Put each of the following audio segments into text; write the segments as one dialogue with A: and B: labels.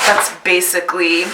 A: that's basically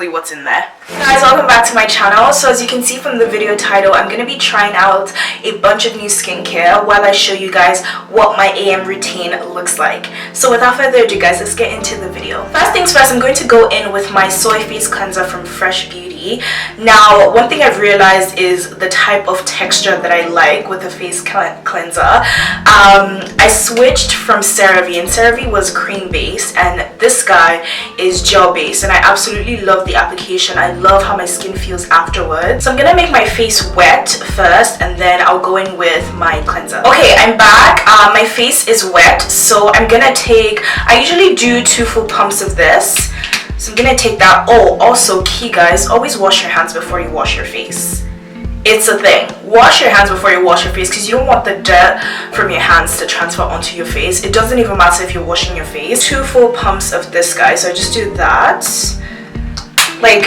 A: what's in there. Guys, welcome back to my channel. So as you can see from the video title, I'm going to be trying out a bunch of new skincare while I show you guys what my AM routine looks like. So without further ado guys, let's get into the video. First things first, I'm going to go in with my soy face cleanser from Fresh Beauty. Now, one thing I've realized is the type of texture that I like with the face cleanser. I switched from CeraVe, and CeraVe was cream based and this guy is gel based, and I absolutely love the application. I love how my skin feels afterwards. So I'm gonna make my face wet first and then I'll go in with my cleanser. Okay, I'm back. My face is wet, so I'm gonna take, I usually do 2 full pumps of this. So I'm gonna take that. Oh, also key guys, always wash your hands before you wash your face. It's a thing. Wash your hands before you wash your face because you don't want the dirt from your hands to transfer onto your face. It doesn't even matter if you're washing your face. 2 full pumps of this guy. So I just do that. Like,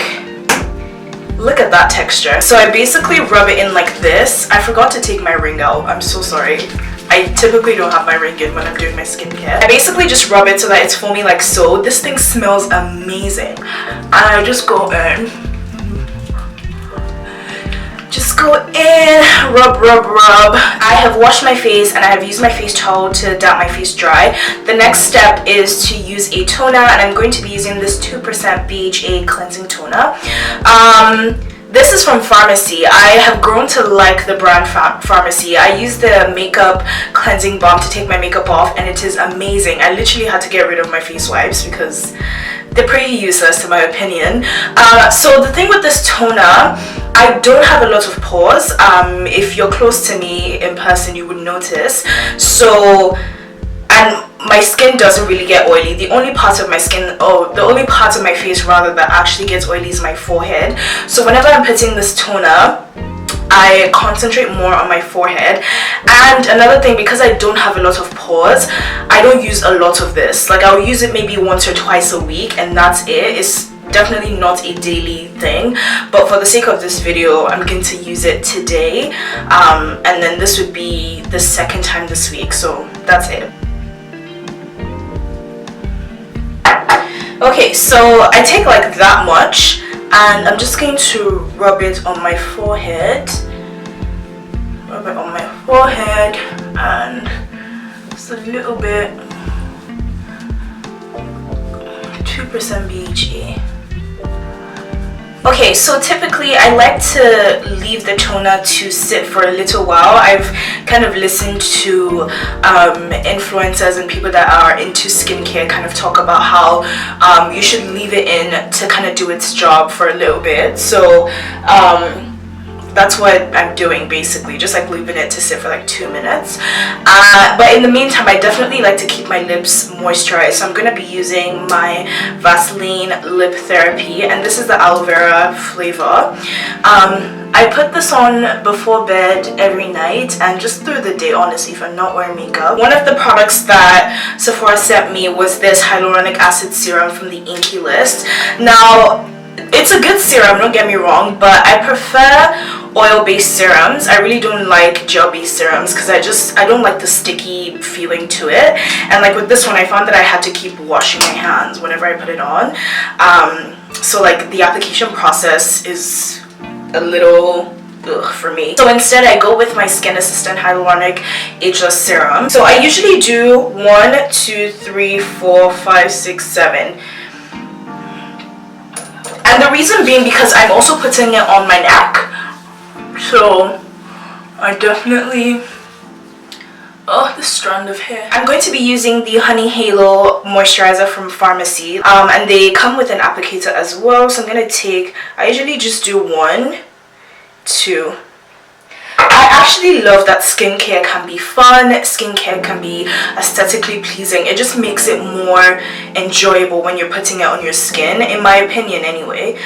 A: look at that texture. So I basically rub it in like this. I forgot to take my ring out. I'm so sorry. I typically don't have my ring in when I'm doing my skincare. I basically just rub it so that it's foamy like so. This thing smells amazing. And I just go in. Just go in, rub. I have washed my face and I have used my face towel to dab my face dry. The next step is to use a toner, and I'm going to be using this 2% BHA cleansing toner. This is from Pharmacy. I have grown to like the brand Pharmacy. I use the makeup cleansing balm to take my makeup off and it is amazing. I literally had to get rid of my face wipes because they're pretty useless in my opinion. So the thing with this toner, I don't have a lot of pores. If you're close to me in person, you would notice. So, and my skin doesn't really get oily. The only part of my skin, the only part of my face rather that actually gets oily is my forehead. So whenever I'm putting this toner, I concentrate more on my forehead. And another thing, because I don't have a lot of pores, I don't use a lot of this. Like I'll use it maybe once or twice a week and that's it. It's definitely not a daily thing, but for the sake of this video I'm going to use it today, and then this would be the second time this week, so that's it. Okay, so I take like that much and I'm just going to rub it on my forehead. Rub it on my forehead and just a little bit. 2% BHA. Okay, so typically I like to leave the toner to sit for a little while. I've kind of listened to influencers and people that are into skincare kind of talk about how you should leave it in to kind of do its job for a little bit. So that's what I'm doing basically, just like leaving it to sit for like 2 minutes. But in the meantime, I definitely like to keep my lips moisturized. So I'm going to be using my Vaseline Lip Therapy, and this is the aloe vera flavor. I put this on before bed every night and just through the day, honestly, if I'm not wearing makeup. One of the products that Sephora sent me was this hyaluronic acid serum from the Inky list. Now, it's a good serum, don't get me wrong, but I prefer oil-based serums. I really don't like gel-based serums because I don't like the sticky feeling to it. And like with this one, I found that I had to keep washing my hands whenever I put it on. So like the application process is a little for me. So instead I go with my Skin Assistant Hyaluronic Ageless Serum. So I usually do 1, 2, 3, 4, 5, 6, 7. And the reason being because I'm also putting it on my neck. So I definitely, oh, this strand of hair. I'm going to be using the Honey Halo moisturizer from Pharmacy, and they come with an applicator as well. So I'm going to take, I usually just do 1, 2. I actually love that skincare can be fun, skincare can be aesthetically pleasing. It just makes it more enjoyable when you're putting it on your skin, in my opinion anyway.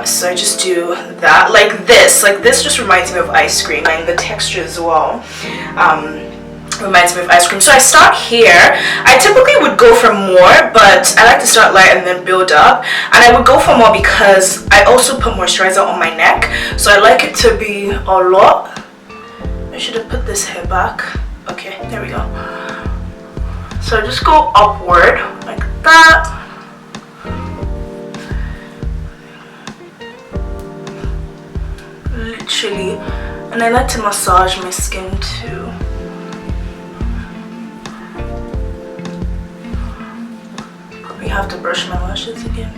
A: So I just do that. Like this just reminds me of ice cream, and the texture as well reminds me of ice cream. So I start here. I typically would go for more, but I like to start light and then build up. And I would go for more because I also put moisturizer on my neck, so I like it to be a lot. I should have put this hair back. Okay, there we go. So I just go upward like that. And I like to massage my skin too. Probably have to brush my lashes again.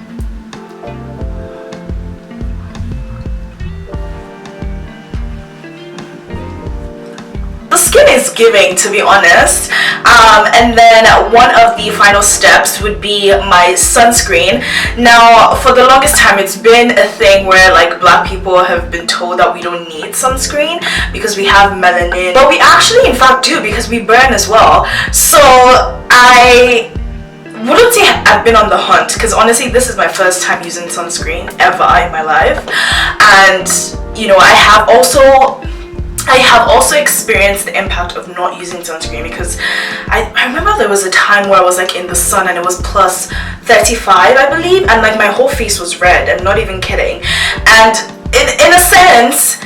A: The skin is giving, to be honest. And then one of the final steps would be my sunscreen. Now, for the longest time, it's been a thing where like black people have been told that we don't need sunscreen because we have melanin, but we actually in fact do, because we burn as well. So I wouldn't say I've been on the hunt, because honestly this is my first time using sunscreen ever in my life. And you know, I have also experienced the impact of not using sunscreen, because I remember there was a time where I was like in the sun and it was plus 35 I believe, and like my whole face was red. I'm not even kidding. And in a sense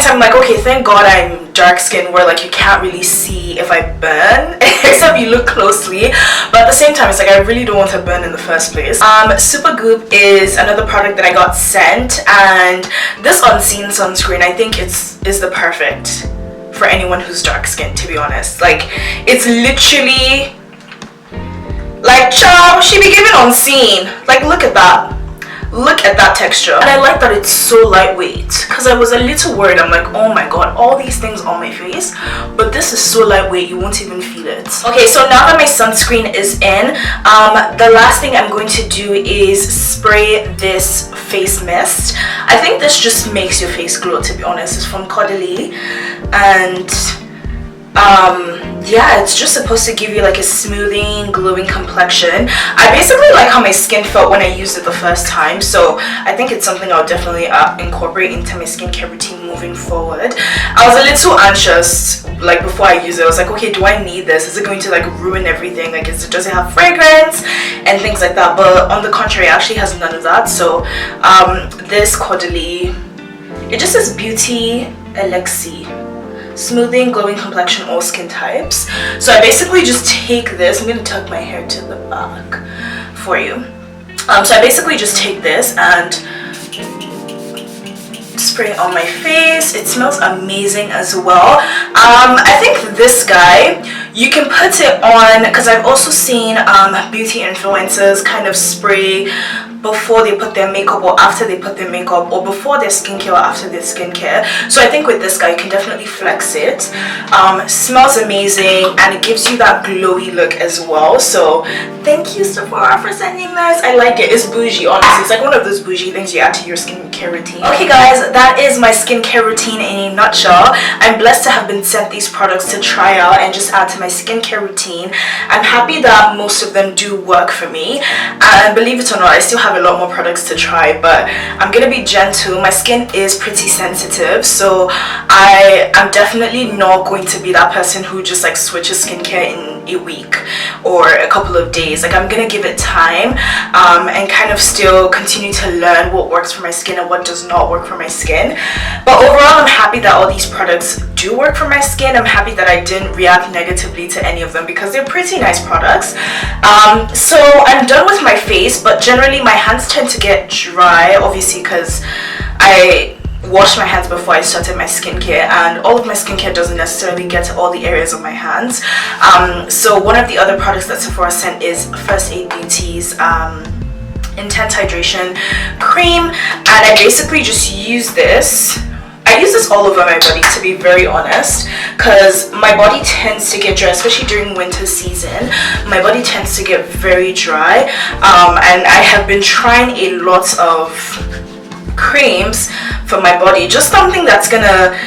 A: I'm like, okay, thank God I'm dark skinned, where like you can't really see if I burn except you look closely, but at the same time it's like I really don't want to burn in the first place. Supergoop is another product that I got sent, and this unseen sunscreen I think is the perfect for anyone who's dark skinned, to be honest. Like it's literally like, child, she be giving unseen. Like look at that. Look at that texture. And I like that it's so lightweight, because I was a little worried. I'm like, oh my god, all these things on my face, but this is so lightweight you won't even feel it. Okay, so now that my sunscreen is in, the last thing I'm going to do is spray this face mist. I think this just makes your face glow, to be honest. It's from Caudalie, and yeah, it's just supposed to give you like a smoothing, glowing complexion. I basically like how my skin felt when I used it the first time, so I think it's something I'll definitely incorporate into my skincare routine moving forward. I was a little anxious like before I use it. I was like, okay, do I need this? Is it going to like ruin everything? Like, does it have fragrance and things like that? But on the contrary, it actually has none of that. So this Caudalie, it just says beauty elixir, smoothing, glowing complexion, all skin types. So I basically just take this. I'm going to tuck my hair to the back for you. So I basically just take this and spray it on my face. It smells amazing as well. I think this guy, you can put it on, because I've also seen beauty influencers kind of spray before they put their makeup or after they put their makeup, or before their skincare or after their skincare. So I think with this guy you can definitely flex it. Smells amazing and it gives you that glowy look as well. So thank you Sephora for sending this. I like it. It's bougie, honestly. It's like one of those bougie things you add to your skincare routine. Okay guys, that is my skincare routine in a nutshell. I'm blessed to have been sent these products to try out and just add to my skincare routine. I'm happy that most of them do work for me, and believe it or not, I still have a lot more products to try, but I'm gonna be gentle. My skin is pretty sensitive, so I am definitely not going to be that person who just like switches skincare in a week or a couple of days. Like I'm gonna give it time and kind of still continue to learn what works for my skin and what does not work for my skin. But overall, I'm happy that all these products do work for my skin. I'm happy that I didn't react negatively to any of them because they're pretty nice products. So I'm done with my face, but generally my hands tend to get dry, obviously because I washed my hands before I started my skincare, and all of my skincare doesn't necessarily get to all the areas of my hands. So one of the other products that Sephora sent is First Aid Beauty's Intense Hydration Cream, and I basically just use this. I use this all over my body, to be very honest, because my body tends to get dry, especially during winter season. My body tends to get very dry, and I have been trying a lot of creams for my body, just something that's gonna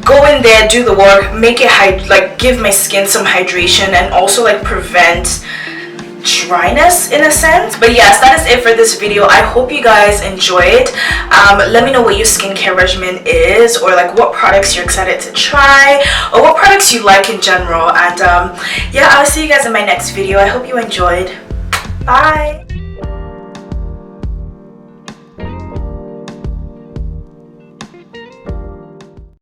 A: go in there, do the work, make it like give my skin some hydration and also like prevent dryness in a sense. But yes, that is it for this video. I hope you guys enjoyed. Let me know what your skincare regimen is, or like what products you're excited to try, or what products you like in general. And yeah, I'll see you guys in my next video. I hope you enjoyed. Bye.